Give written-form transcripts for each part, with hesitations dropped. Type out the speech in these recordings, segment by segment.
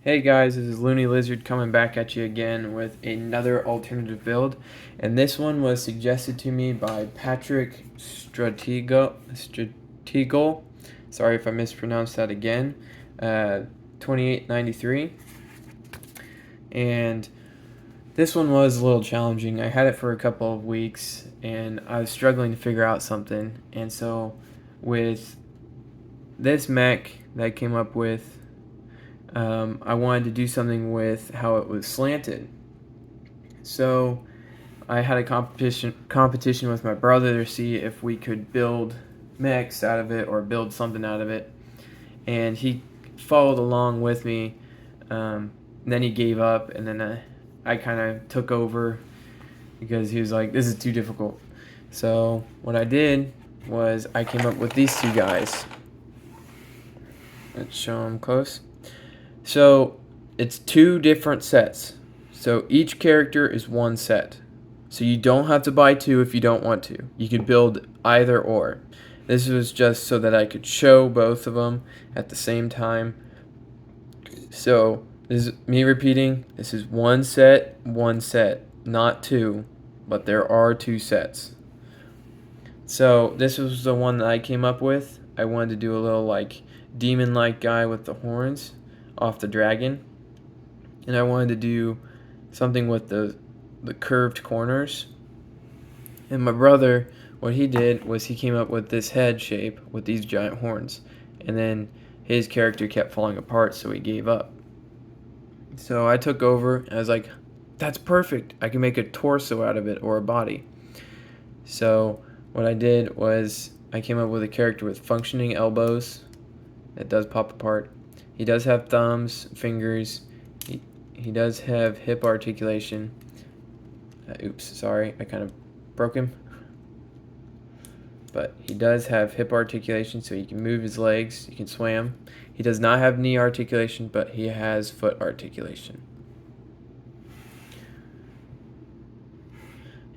Hey guys, this is Looney Lizard coming back at you again with another alternative build, and this one was suggested to me by Patrick Strategel. Sorry if I mispronounced that again. 2893, and this one was a little challenging. I had it for a couple of weeks, and I was struggling to figure out something, and so with this mech that I came up with. I wanted to do something with how it was slanted. So I had a competition with my brother to see if we could build mechs out of it or build something out of it. And he followed along with me. Then he gave up, and then I kind of took over because he was like, this is too difficult. So what I did was I came up with these two guys. Let's show them close. So it's two different sets. So each character is one set. So you don't have to buy two if you don't want to. You could build either or. This was just so that I could show both of them at the same time. So this is me repeating. This is one set, not two, but there are two sets. So this was the one that I came up with. I wanted to do a little like demon-like guy with the horns off the dragon, and I wanted to do something with the curved corners. And my brother, what he did was he came up with this head shape with these giant horns, and then his character kept falling apart, so he gave up. So I took over, and I was like, that's perfect, I can make a torso out of it or a body. So what I did was I came up with a character with functioning elbows that does pop apart. He does have thumbs, fingers. He does have hip articulation. Oops, sorry, I kind of broke him. But he does have hip articulation, so he can move his legs. He can swim. He does not have knee articulation, but he has foot articulation.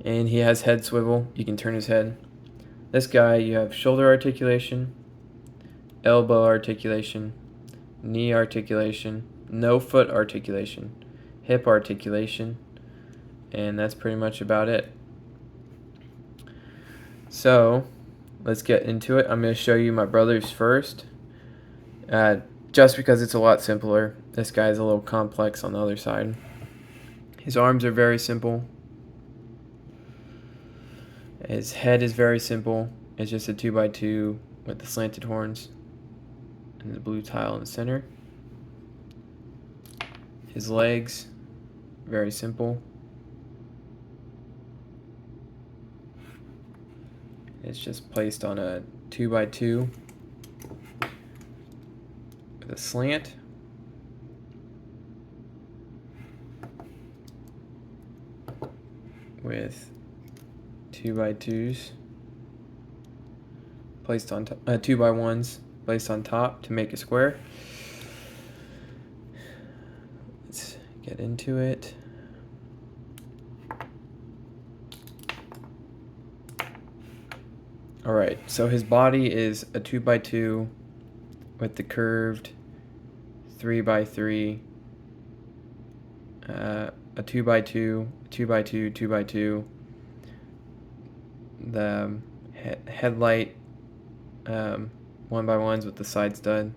And he has head swivel. You can turn his head. This guy, you have shoulder articulation, elbow articulation, knee articulation, no foot articulation, hip articulation, and that's pretty much about it. So let's get into it. I'm going to show you my brother's first, just because it's a lot simpler. This guy's a little complex on the other side. His arms are very simple. His head is very simple. It's just a 2x2 with the slanted horns and the blue tile in the center. His legs, very simple. It's just placed on a 2x2 with a slant. With 2x2s placed on 2x1s placed on top to make a square. Let's get into it. Alright, so his body is a 2x2 with the curved 3x3, a 2x2, 2x2, 2x2, the headlight 1x1s with the side stud,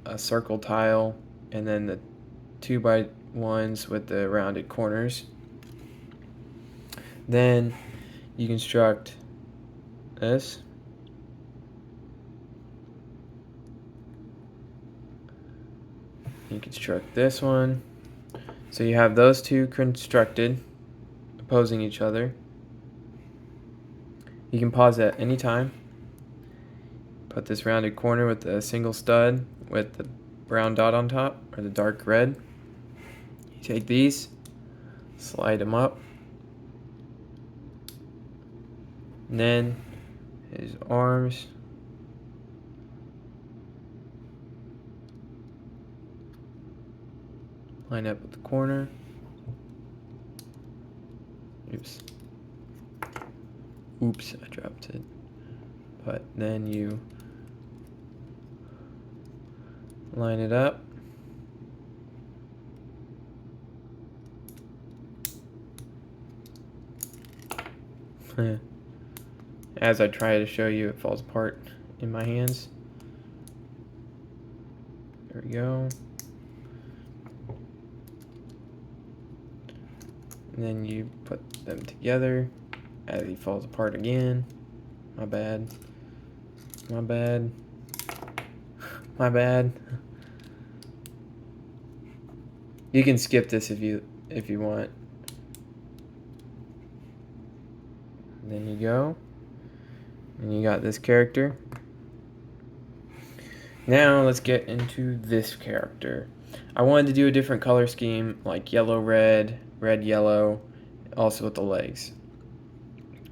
a circle tile, and then the 2x1s with the rounded corners. Then you construct this. You construct this one. So you have those two constructed, opposing each other. You can pause at any time. Put this rounded corner with the single stud with the brown dot on top, or the dark red. You take these, slide them up, and then his arms. Line up with the corner. Oops. Oops, I dropped it. But then you line it up. As I try to show you, it falls apart in my hands. There we go. And then you put them together as he falls apart again. My bad. My bad. My bad. You can skip this if you want. And then you go. And you got this character. Now let's get into this character. I wanted to do a different color scheme, like yellow, red, red, yellow, also with the legs.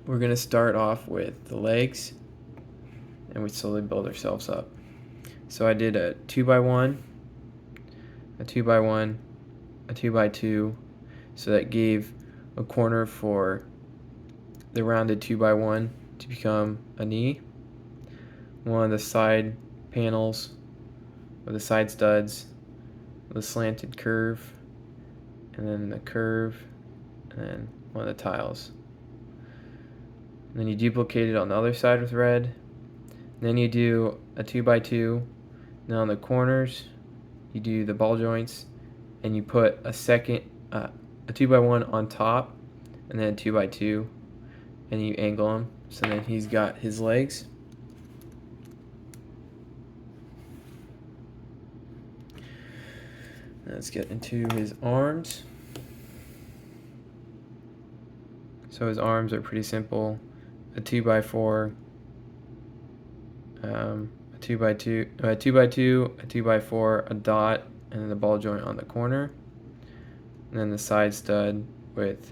We're going to start off with the legs, and we slowly build ourselves up. So I did a 2x1, a 2x1, a 2x2, so that gave a corner for the rounded 2x1 to become a knee. One of the side panels with the side studs, the slanted curve, and then the curve, and then one of the tiles. And then you duplicate it on the other side with red. Then you do a 2x2. Now on the corners, you do the ball joints, and you put a second, a 2x1 on top, and then a 2x2, and you angle him. So then he's got his legs. Let's get into his arms. So his arms are pretty simple. A 2x4, a 2x2, a 2x2, a 2x4, a dot, and then the ball joint on the corner. And then the side stud with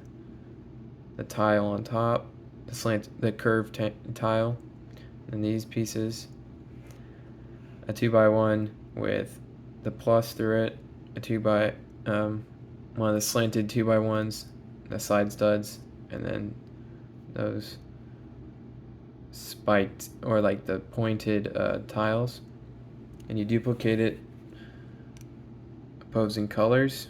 the tile on top, the curved tile, and these pieces. A 2x1 with the plus through it, one of the slanted 2x1s, the side studs, and then those spiked or like the pointed tiles, and you duplicate it opposing colors.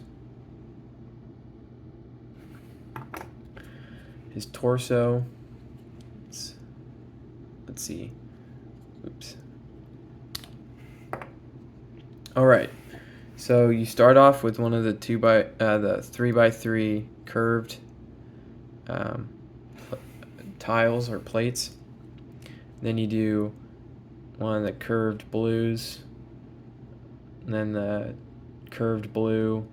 His torso, let's see, oops. All right, so you start off with one of the 3x3 curved tiles or plates. Then you do one of the curved blues, and then the curved blue,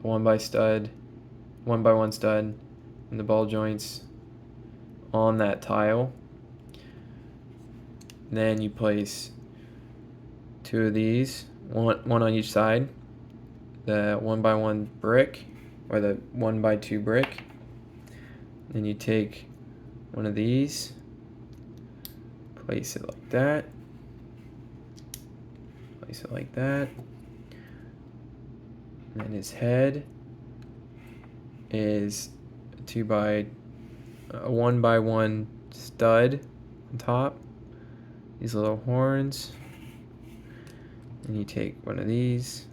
1x1 stud, and the ball joints on that tile. Then you place two of these, one on each side, the 1x1 brick or the 1x2 brick. Then you take one of these, place it like that, place it like that, and then his head is a 1x1 stud on top, these little horns. And you take one of these,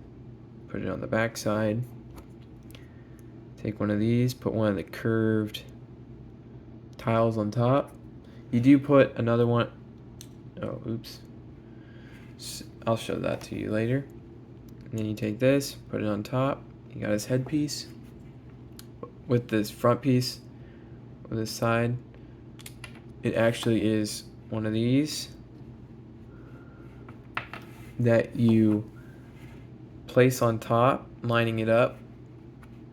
put it on the back side, take one of these, put one of the curved tiles on top. You do put another one, oh oops, I'll show that to you later. And then you take this, put it on top, you got his headpiece with this front piece with this side. It actually is one of these that you place on top, lining it up.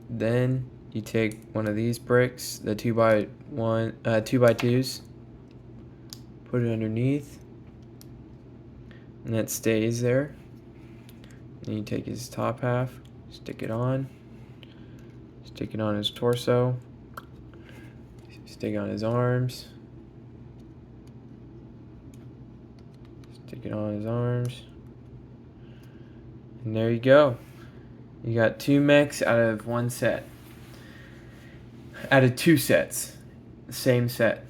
Then you take one of these bricks, the 2x2s, put it underneath, and that stays there. Then you take his top half, stick it on his torso, stick it on his arms, stick it on his arms. And there you go. You got 2 mechs out of 1 set. Out of 2 sets. Same set.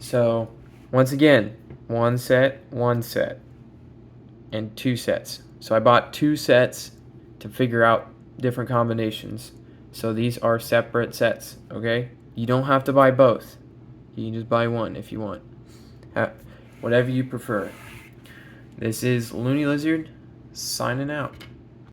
So, once again, 1 set, and 2 sets. So I bought 2 sets to figure out different combinations. So these are separate sets, okay? You don't have to buy both. You can just buy one if you want. Whatever you prefer. This is Looney Lizard, signing out.